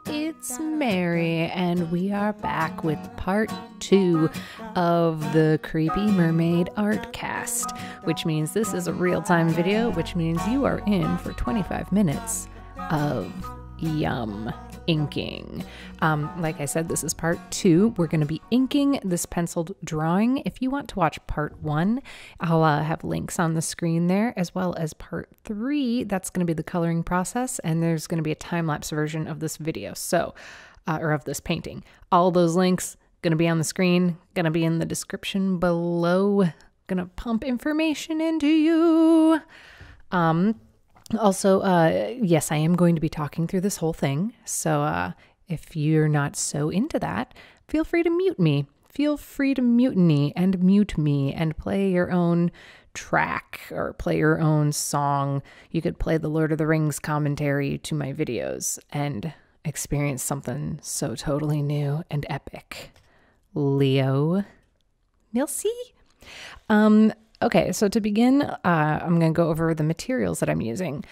It's Mary, and we are back with part 2 of the Creepy Mermaid Artcast, which means this is a real-time video, which means you are in for 25 minutes of yum inking. Like I said, this is part 2. We're going to be inking this penciled drawing. If you want to watch part 1, I'll have links on the screen there, as well as part 3. That's going to be the coloring process, and there's going to be a time-lapse version of this video, or of this painting. All those links going to be on the screen, going to be in the description below, going to pump information into you. Also, yes, I am going to be talking through this whole thing, so if you're not so into that, feel free to mute me. Feel free to mutiny and mute me and play your own track or play your own song. You could play the Lord of the Rings commentary to my videos and experience something so totally new and epic. Leo. Merci. Okay, so to begin, I'm going to go over the materials that I'm using.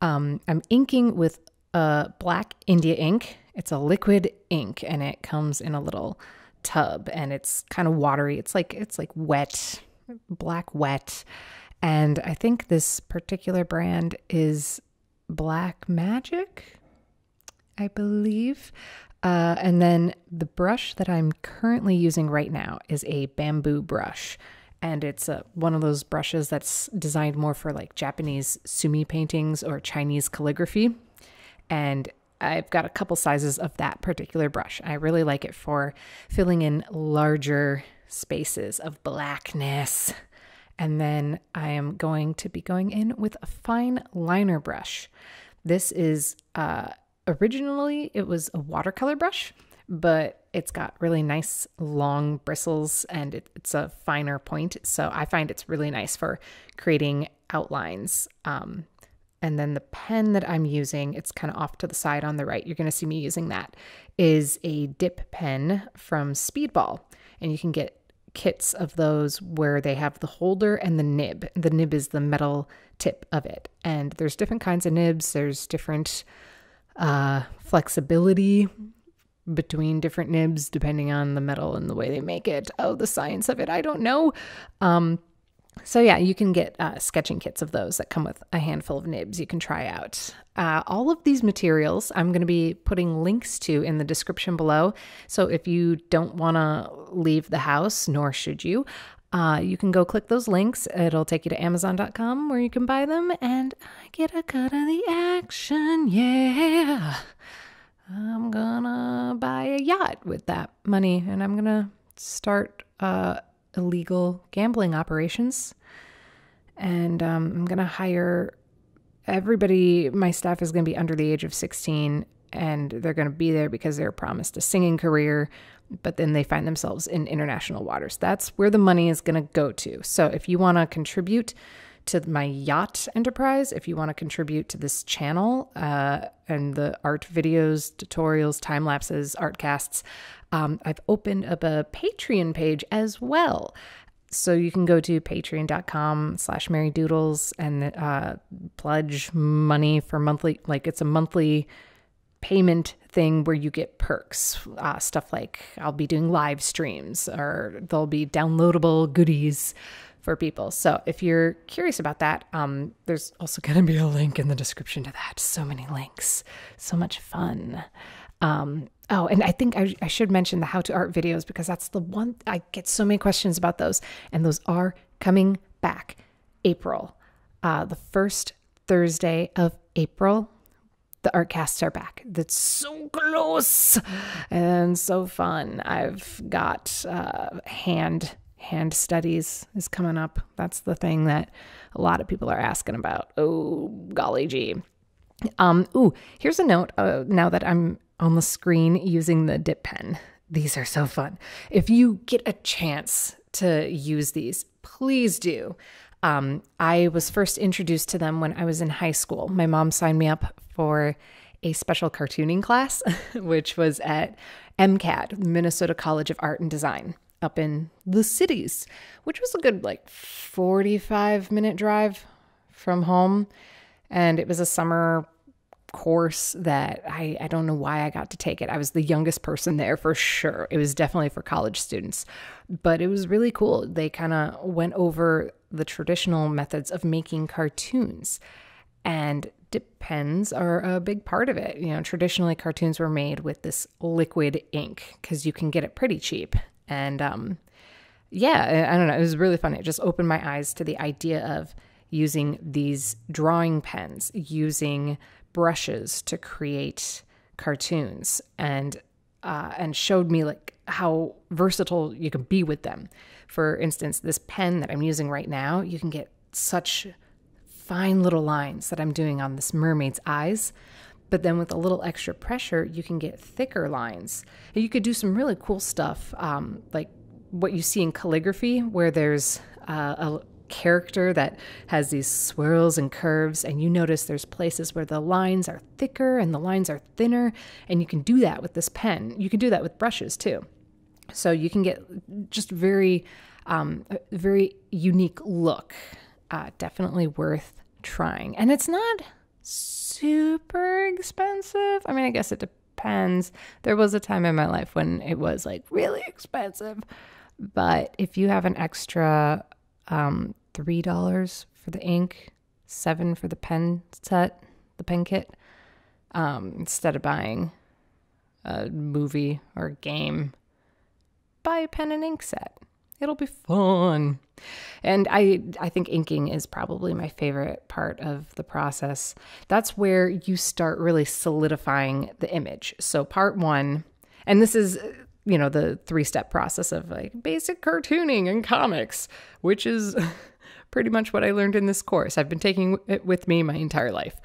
I'm inking with black India ink. It's a liquid ink, and it comes in a little tub, and it's kind of watery. It's like wet, black wet. And I think this particular brand is Black Magic, I believe. And then the brush that I'm currently using right now is a bamboo brush. And it's one of those brushes that's designed more for like Japanese sumi paintings or Chinese calligraphy. And I've got a couple sizes of that particular brush. I really like it for filling in larger spaces of blackness. And then I am going to be going in with a fine liner brush. This is, originally it was a watercolor brush, but it's got really nice long bristles, and it's a finer point. So I find it's really nice for creating outlines. And then the pen that I'm using, it's kind of off to the side on the right. You're going to see me using that, is a dip pen from Speedball. And you can get kits of those where they have the holder and the nib. The nib is the metal tip of it. And there's different kinds of nibs. There's different flexibility between different nibs depending on the metal and the way they make it. Oh, the science of it, I don't know. So yeah, you can get sketching kits of those that come with a handful of nibs you can try out. All of these materials I'm going to be putting links to in the description below. So if you don't want to leave the house, nor should you, you can go click those links. It'll take you to Amazon.com where you can buy them, and I get a cut of the action. Yeah. I'm gonna buy a yacht with that money, and I'm gonna start illegal gambling operations. And I'm gonna hire everybody. My staff is gonna be under the age of 16, and they're gonna be there because they're promised a singing career, but then they find themselves in international waters. That's where the money is gonna go to. So if you want to contribute to my yacht enterprise, if you want to contribute to this channel and the art videos, tutorials, time lapses, art casts, I've opened up a Patreon page as well. So you can go to patreon.com/marydoodles and pledge money for monthly, like it's a monthly payment thing where you get perks, stuff like I'll be doing live streams, or there'll be downloadable goodies for people. So if you're curious about that, there's also going to be a link in the description to that. So many links, so much fun. Oh, and I think I should mention the how to art videos, because that's the one I get so many questions about those, and those are coming back April, the first Thursday of April. The art casts are back. That's so close and so fun. I've got hand studies is coming up. That's the thing that a lot of people are asking about. Oh, golly gee. Here's a note now that I'm on the screen using the dip pen. These are so fun. If you get a chance to use these, please do. I was first introduced to them when I was in high school. My mom signed me up for a special cartooning class, which was at MCAD, Minnesota College of Art and Design, up in the cities, which was a good 45-minute drive from home. And it was a summer course that I don't know why I got to take it. I was the youngest person there for sure. It was definitely for college students, but it was really cool. They kind of went over the traditional methods of making cartoons, and dip pens are a big part of it. Traditionally cartoons were made with this liquid ink because you can get it pretty cheap. And yeah, I don't know. It was really fun. It just opened my eyes to the idea of using these drawing pens, using brushes to create cartoons, and showed me like how versatile you can be with them. For instance, this pen that I'm using right now, you can get such fine little lines that I'm doing on this mermaid's eyes. But then with a little extra pressure, you can get thicker lines. And you could do some really cool stuff, like what you see in calligraphy, where there's a character that has these swirls and curves, and you notice there's places where the lines are thicker and the lines are thinner, and you can do that with this pen. You can do that with brushes too. So you can get just very unique look. Definitely worth trying. And it's not super expensive. I mean, I guess it depends. There was a time in my life when it was like really expensive. But if you have an extra $3 for the ink, $7 for the pen set, the pen kit, instead of buying a movie or a game, buy a pen and ink set. It'll be fun. And I think inking is probably my favorite part of the process. That's where you start really solidifying the image. So part one, and this is the 3-step process of like basic cartooning and comics, which is pretty much what I learned in this course. I've been taking it with me my entire life.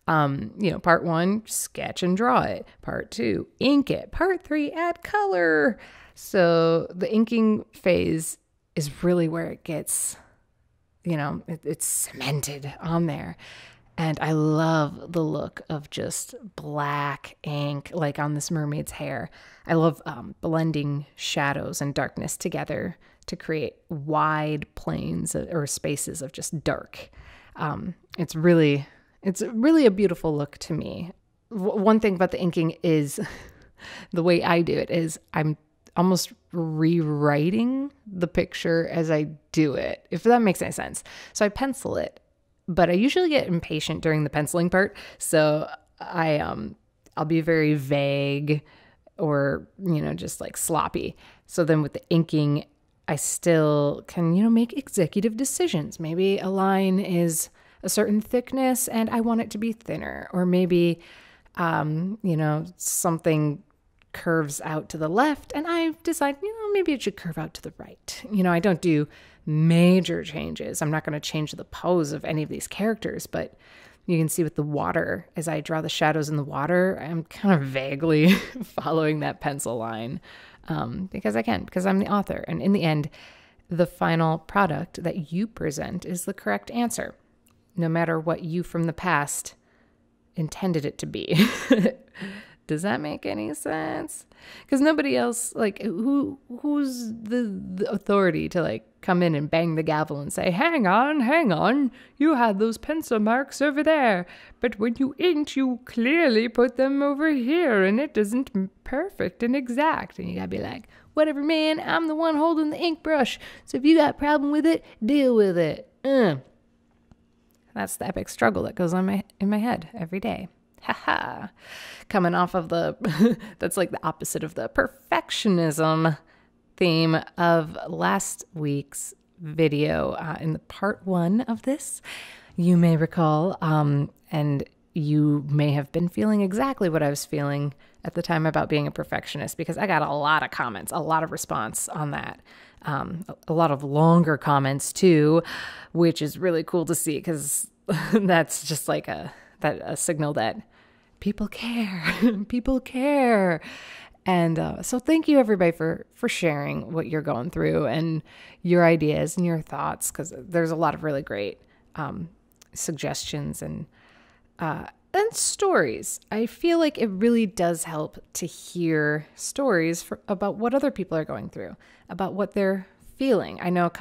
Part 1, sketch and draw it. Part 2, ink it. Part 3, add color. So the inking phase is really where it gets, it's cemented on there. And I love the look of just black ink, like on this mermaid's hair. I love blending shadows and darkness together to create wide planes or spaces of just dark. It's really a beautiful look to me. One thing about the inking is the way I do it is I'm almost rewriting the picture as I do it, if that makes any sense. So I pencil it, but I usually get impatient during the penciling part. So I'll be very vague or, just like sloppy. So then with the inking, I still can, make executive decisions. Maybe a line is a certain thickness and I want it to be thinner, or maybe, something curves out to the left and I decide, maybe it should curve out to the right. I don't do major changes. I'm not going to change the pose of any of these characters, but you can see with the water, as I draw the shadows in the water, I'm kind of vaguely following that pencil line because I'm the author. And in the end, the final product that you present is the correct answer, no matter what you from the past intended it to be. Does that make any sense? Because nobody else, like, who's the authority to, like, come in and bang the gavel and say, hang on, you had those pencil marks over there, but when you inked, you clearly put them over here, and it isn't perfect and exact. And you gotta be like, whatever, man, I'm the one holding the ink brush, so if you got a problem with it, deal with it. That's the epic struggle that goes on in my head every day. Haha. Coming off of that's like the opposite of the perfectionism theme of last week's video. In the part 1 of this, you may recall, and you may have been feeling exactly what I was feeling at the time about being a perfectionist, because I got a lot of comments, a lot of response on that. A lot of longer comments too, which is really cool to see, because that's just like a signal that people care. And so thank you everybody for sharing what you're going through and your ideas and your thoughts, because there's a lot of really great suggestions and stories. I feel like it really does help to hear stories about what other people are going through, about what they're feeling. I know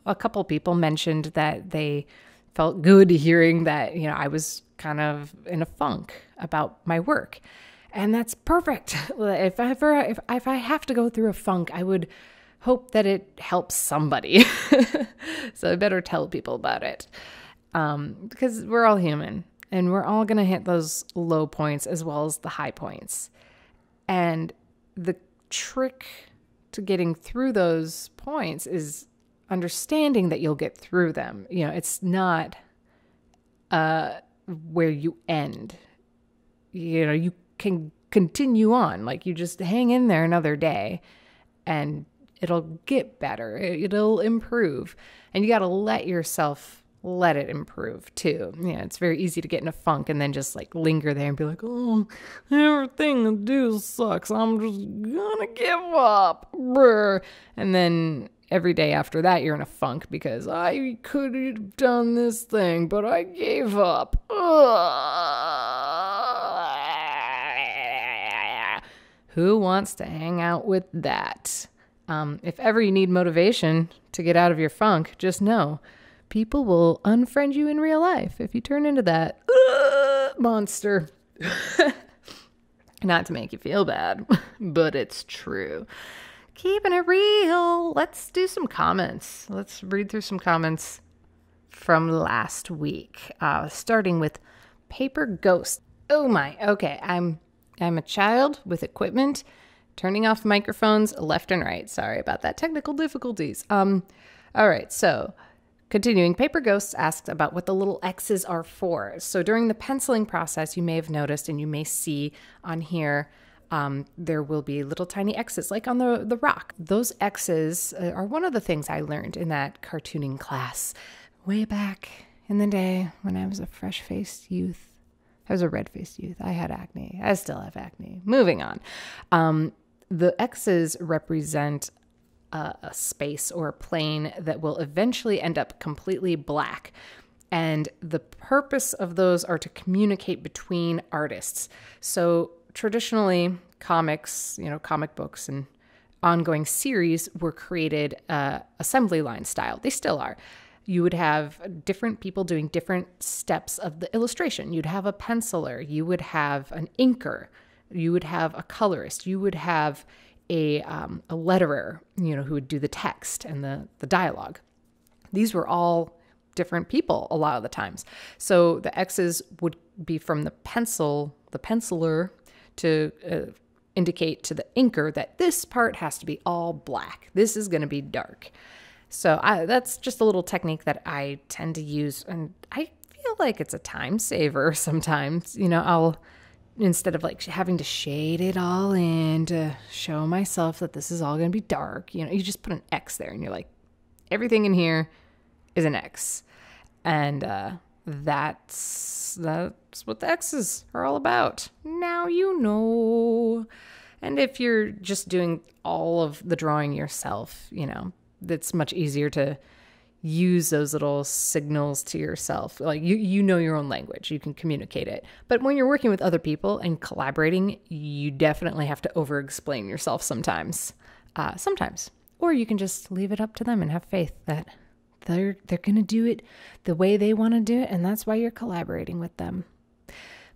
a couple people mentioned that they felt good hearing that, I was kind of in a funk about my work. And that's perfect. If I have to go through a funk, I would hope that it helps somebody. So I better tell people about it. Because we're all human and we're all going to hit those low points as well as the high points. And the trick to getting through those points is understanding that you'll get through them. It's not where you end. You can continue on. Like, you just hang in there another day and it'll get better. It'll improve. And you got to let it improve too. It's very easy to get in a funk and then just like linger there and be like, oh, everything I do sucks. I'm just gonna give up. Brr. And then every day after that, you're in a funk because I could have done this thing, but I gave up. Who wants to hang out with that? If ever you need motivation to get out of your funk, just know people will unfriend you in real life if you turn into that monster. Not to make you feel bad, but it's true. Keeping it real. Let's do some comments. Let's read through some comments from last week, starting with Paper Ghost. Oh my, okay, I'm a child with equipment, turning off microphones left and right. Sorry about that, technical difficulties. All right, so continuing, Paper Ghost asks about what the little X's are for. So during the penciling process, you may have noticed, and you may see on here, there will be little tiny X's, like on the rock. Those X's are one of the things I learned in that cartooning class way back in the day when I was a fresh-faced youth. I was a red-faced youth. I had acne. I still have acne. Moving on. The X's represent a space or a plane that will eventually end up completely black. And the purpose of those are to communicate between artists. So traditionally, comics, comic books and ongoing series were created assembly line style. They still are. You would have different people doing different steps of the illustration. You'd have a penciler. You would have an inker. You would have a colorist. You would have a letterer, who would do the text and the dialogue. These were all different people a lot of the times. So the X's would be from the penciler to indicate to the inker that this part has to be all black. This is going to be dark. So that's just a little technique that I tend to use, and I feel like it's a time saver sometimes. I'll, instead of like having to shade it all in to show myself that this is all going to be dark, you just put an X there and you're like, everything in here is an X. And that's what the X's are all about. Now you know. And if you're just doing all of the drawing yourself, it's much easier to use those little signals to yourself. Like you know your own language, you can communicate it. But when you're working with other people and collaborating, you definitely have to over-explain yourself sometimes. Or you can just leave it up to them and have faith that they're going to do it the way they want to do it, and that's why you're collaborating with them.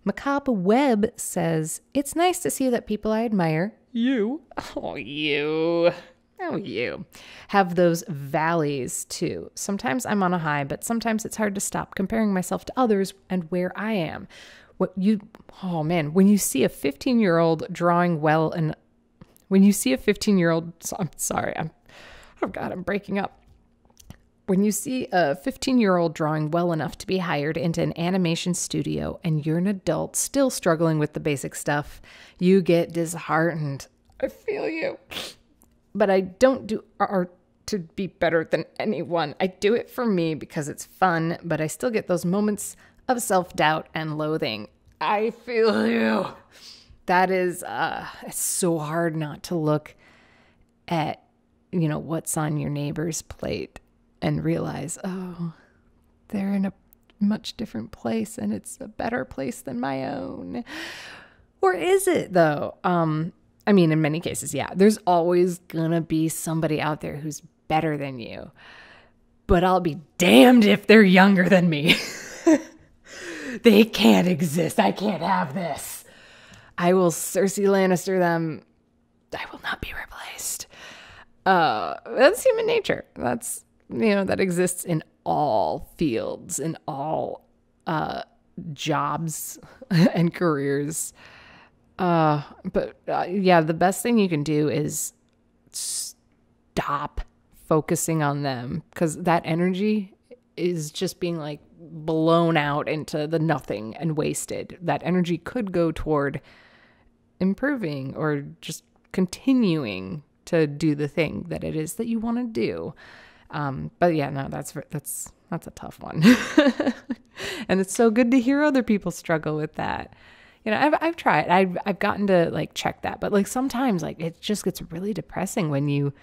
Macabre Web says, it's nice to see that people I admire, you, have those valleys too. Sometimes I'm on a high, but sometimes it's hard to stop comparing myself to others and where I am. When you see a 15-year-old drawing well, and when you see a 15-year-old, I'm breaking up. When you see a 15-year-old drawing well enough to be hired into an animation studio and you're an adult still struggling with the basic stuff, you get disheartened. I feel you. But I don't do art to be better than anyone. I do it for me because it's fun, but I still get those moments of self-doubt and loathing. I feel you. That is, it's so hard not to look at, what's on your neighbor's plate and realize, oh, they're in a much different place and it's a better place than my own. Or is it though? In many cases, yeah, there's always gonna be somebody out there who's better than you. but I'll be damned if they're younger than me. They can't exist. I can't have this. I will Cersei Lannister them. I will not be replaced. That's human nature. That's, that exists in all fields, in all jobs and careers. The best thing you can do is stop focusing on them, because that energy is just being like blown out into the nothing and wasted. That energy could go toward improving or just continuing to do the thing that it is that you want to do. That's a tough one. And it's so good to hear other people struggle with that. I've tried. I've gotten to like check that, but like sometimes like it just gets really depressing when you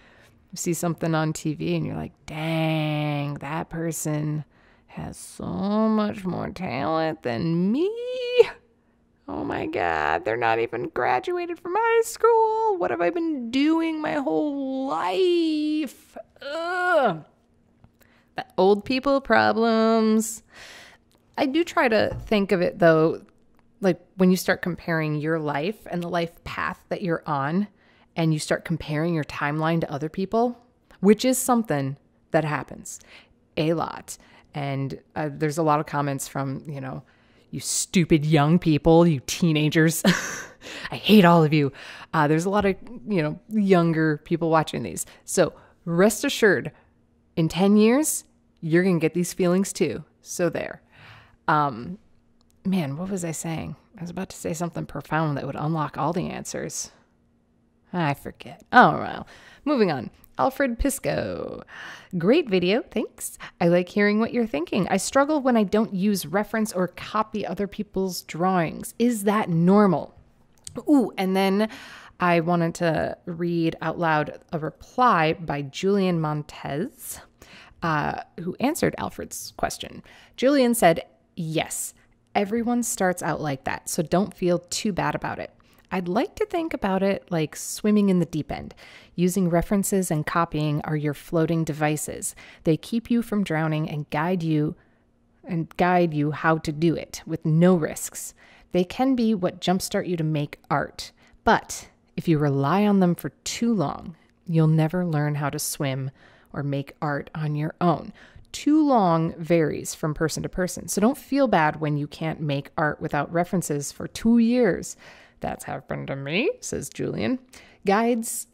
see something on TV and you're like, dang, that person has so much more talent than me. Oh my God, they're not even graduated from high school. What have I been doing my whole life? Ugh. The old people problems. I do try to think of it though, like when you start comparing your life and the life path that you're on, and you start comparing your timeline to other people, which is something that happens a lot. And there's a lot of comments from, you stupid young people, you teenagers. I hate all of you. There's a lot of, younger people watching these. So rest assured, in 10 years, you're going to get these feelings too. So there. Man, what was I saying? I was about to say something profound that would unlock all the answers. I forget. Oh, well, moving on. Alfred Pisco. Great video, thanks. I like hearing what you're thinking. I struggle when I don't use reference or copy other people's drawings. Is that normal? Ooh, and then I wanted to read out loud a reply by Julian Montez, who answered Alfred's question. Julian said, yes, everyone starts out like that, so don't feel too bad about it. I'd like to think about it like swimming in the deep end. Using references and copying are your floating devices. They keep you from drowning and guide you how to do it with no risks. They can be what jumpstart you to make art. But if you rely on them for too long, you'll never learn how to swim or make art on your own. Too long varies from person to person. So don't feel bad when you can't make art without references for 2 years. That's happened to me, says Julian. Guides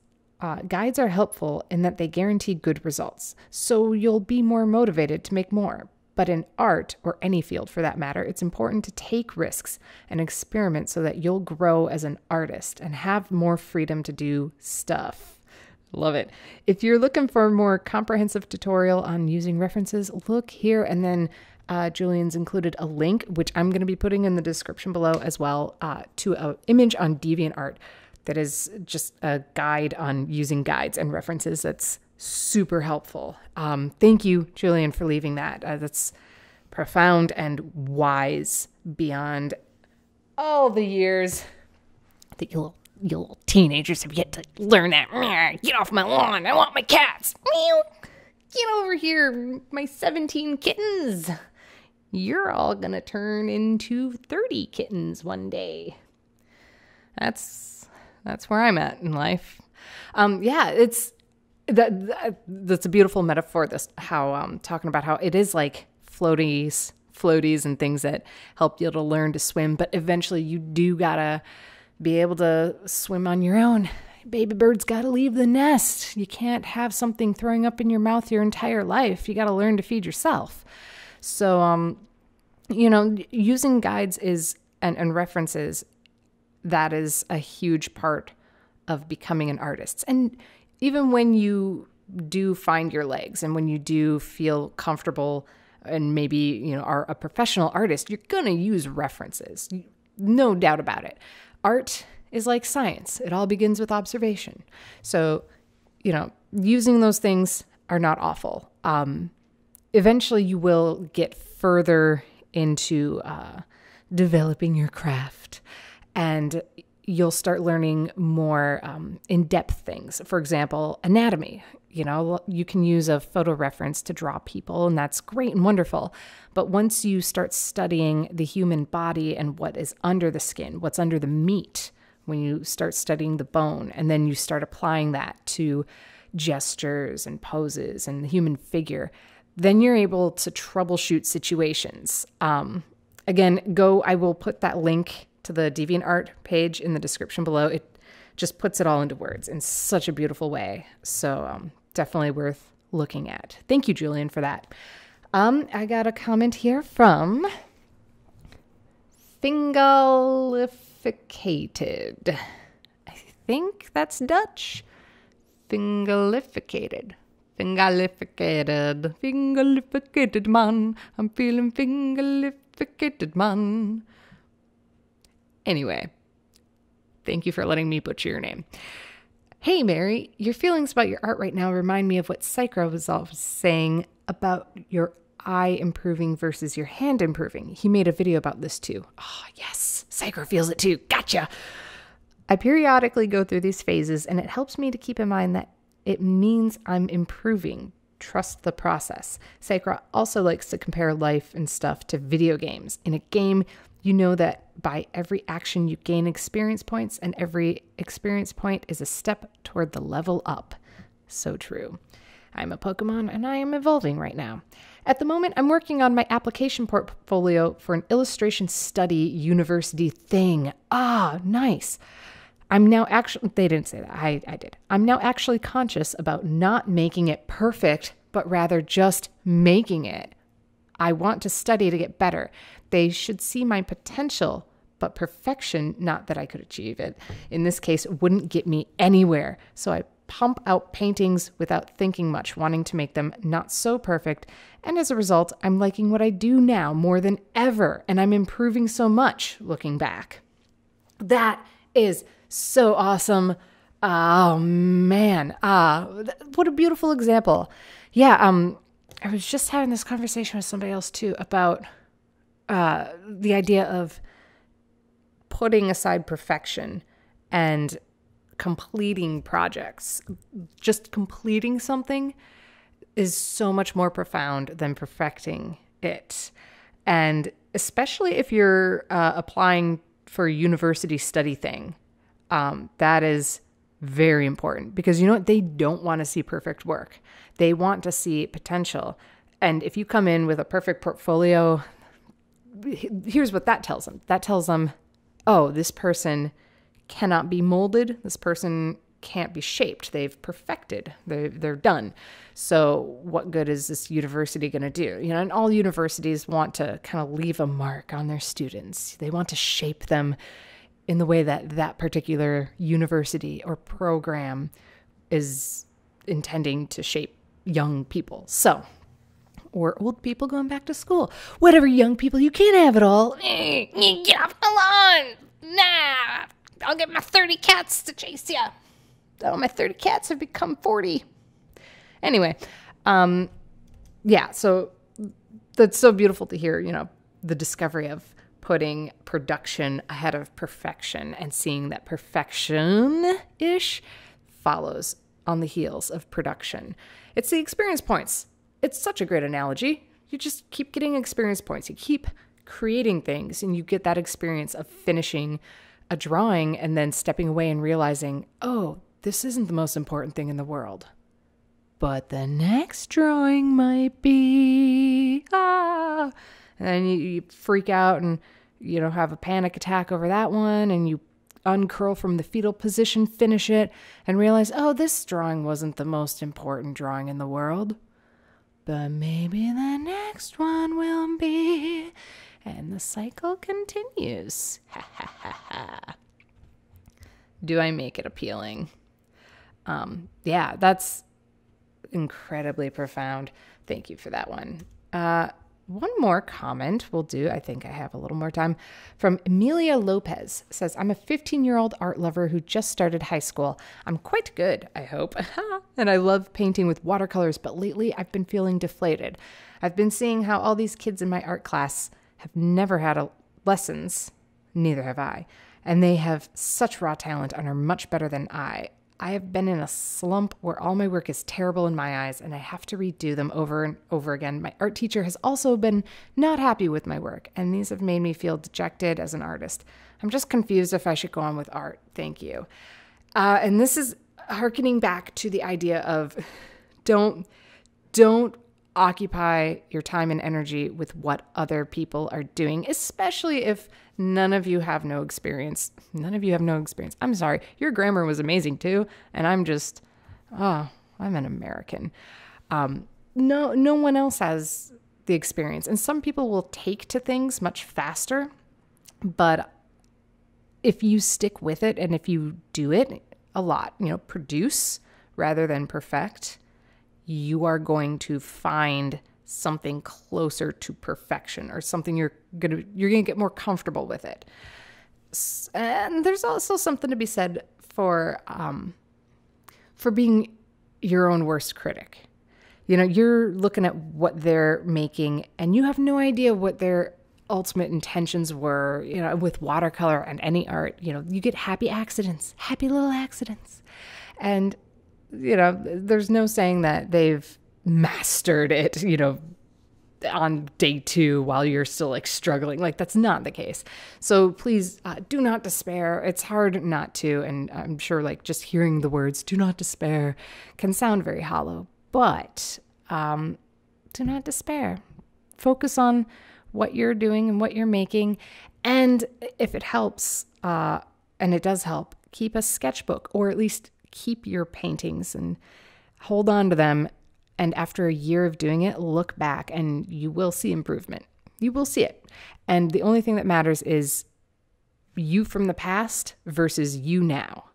are helpful in that they guarantee good results, so you'll be more motivated to make more. But in art, or any field for that matter, it's important to take risks and experiment so that you'll grow as an artist and have more freedom to do stuff. Love it. If you're looking for a more comprehensive tutorial on using references, look here. And then Julian's included a link, which I'm going to be putting in the description below as well, to an image on DeviantArt that is just a guide on using guides and references that's super helpful. Thank you, Julian, for leaving that. That's profound and wise beyond all the years that you little teenagers have yet to learn that. Get off my lawn. I want my cats. Get over here, my 17 kittens. You're all going to turn into 30 kittens one day. That's where I'm at in life. It's that's a beautiful metaphor. How talking about how it is like floaties and things that help you to learn to swim, but eventually you do gotta be able to swim on your own. Baby bird's got to leave the nest. You can't have something throwing up in your mouth your entire life. You got to learn to feed yourself. So, using guides and references, that is a huge part of becoming an artist. And even when you do find your legs and when you do feel comfortable and maybe, are a professional artist, you're going to use references. No doubt about it. Art is like science. It all begins with observation. So, using those things are not awful. Eventually you will get further into developing your craft, and you'll start learning more in-depth things. For example, anatomy. You know, you can use a photo reference to draw people, and that's great and wonderful. But once you start studying the human body and what is under the skin, what's under the meat, when you start studying the bone, and then you start applying that to gestures and poses and the human figure, then you're able to troubleshoot situations. Again, I will put that link to the DeviantArt page in the description below. It just puts it all into words in such a beautiful way. So definitely worth looking at. Thank you, Julian, for that. I got a comment here from Fingalificated. I think that's Dutch. Fingalificated man. I'm feeling fingalificated man. Anyway, thank you for letting me butcher your name. Hey, Mary, your feelings about your art right now remind me of what Psychro was always saying about your eye improving versus your hand improving. He made a video about this too. Oh, yes, Psychro feels it too. Gotcha. I periodically go through these phases, and it helps me to keep in mind that it means I'm improving. Trust the process. Psychro also likes to compare life and stuff to video games. In a game, you know that by every action you gain experience points, and every experience point is a step toward the level up. So true. I'm a Pokemon, and I am evolving right now. At the moment, I'm working on my application portfolio for an illustration study university thing. Ah, nice. They didn't say that. I did. I'm now actually conscious about not making it perfect, but rather just making it. I want to study to get better. They should see my potential, but perfection, not that I could achieve it, in this case, wouldn't get me anywhere. So I pump out paintings without thinking much, wanting to make them not so perfect. And as a result, I'm liking what I do now more than ever. And I'm improving so much looking back. That is so awesome. Oh, man. What a beautiful example. Yeah, I was just having this conversation with somebody else too about the idea of putting aside perfection and completing projects. Just completing something is so much more profound than perfecting it. And especially if you're applying for a university study thing, that is very important, because you know what? They don't want to see perfect work. They want to see potential. And if you come in with a perfect portfolio, here's what that tells them. That tells them, oh, this person cannot be molded. This person can't be shaped. They've perfected. They're done. So what good is this university going to do? You know, and all universities want to kind of leave a mark on their students. They want to shape them in the way that that particular university or program is intending to shape young people. So, or old people going back to school. Whatever, young people, you can't have it all. Get off the lawn. Nah, I'll get my 30 cats to chase you. Oh, my 30 cats have become 40. Anyway, yeah, so that's so beautiful to hear, you know, the discovery of putting production ahead of perfection and seeing that perfection-ish follows on the heels of production. It's the experience points. It's such a great analogy. You just keep getting experience points. You keep creating things, and you get that experience of finishing a drawing and then stepping away and realizing, oh, this isn't the most important thing in the world. But the next drawing might be. And then you freak out and, you know, have a panic attack over that one, and you uncurl from the fetal position, finish it, and realize, oh, this drawing wasn't the most important drawing in the world. But maybe the next one will be. And the cycle continues. Ha ha ha ha. Do I make it appealing? Yeah, that's incredibly profound. Thank you for that one. One more comment will do. I think I have a little more time. From Emilia Lopez. Says, I'm a 15-year-old art lover who just started high school. I'm quite good, I hope. And I love painting with watercolors, but lately I've been feeling deflated. I've been seeing how all these kids in my art class have never had lessons. Neither have I. And they have such raw talent and are much better than I. I have been in a slump where all my work is terrible in my eyes and I have to redo them over and over again. My art teacher has also been not happy with my work, and these have made me feel dejected as an artist. I'm just confused if I should go on with art. Thank you. And this is hearkening back to the idea of don't occupy your time and energy with what other people are doing, especially if none of you have no experience. I'm sorry. Your grammar was amazing too. And I'm an American. No one else has the experience. And some people will take to things much faster. But if you stick with it and if you do it a lot, produce rather than perfect, you are going to find something closer to perfection, or something you're gonna get more comfortable with it. And there's also something to be said for being your own worst critic. You're looking at what they're making and you have no idea what their ultimate intentions were. With watercolor and any art, you get happy little accidents. And there's no saying that they've mastered it, on day 2 while you're still struggling. That's not the case. So please do not despair. It's hard not to. And I'm sure just hearing the words, do not despair, can sound very hollow, but do not despair. Focus on what you're doing and what you're making. And if it helps, and it does help, keep a sketchbook, or at least keep your paintings and hold on to them. And after a year of doing it, look back and you will see improvement. You will see it. And the only thing that matters is you from the past versus you now.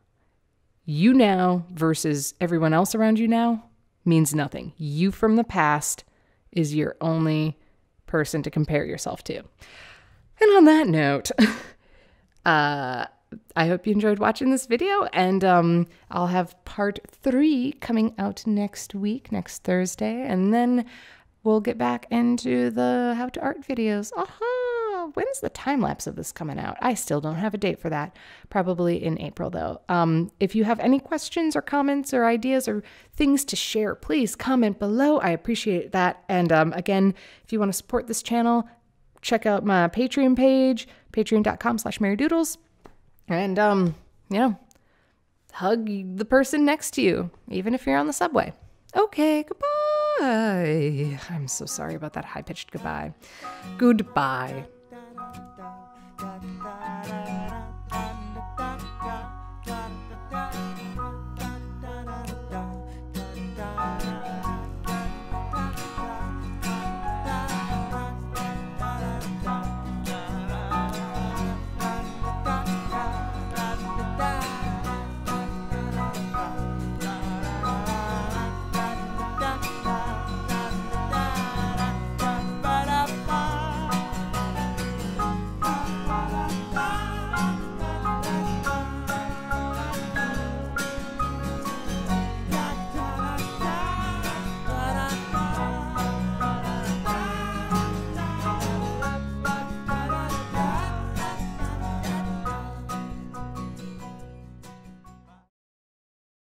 You now versus everyone else around you now means nothing. You from the past is your only person to compare yourself to. And on that note, I hope you enjoyed watching this video, and I'll have part 3 coming out next Thursday, and then we'll get back into the how to art videos. When's the time lapse of this coming out? I still don't have a date for that. Probably in April though. If you have any questions or comments or ideas or things to share, please comment below. I appreciate that. And again, if you want to support this channel, check out my Patreon page, patreon.com/marydoodles. And, hug the person next to you, even if you're on the subway. Okay, goodbye. I'm so sorry about that high-pitched goodbye. Goodbye.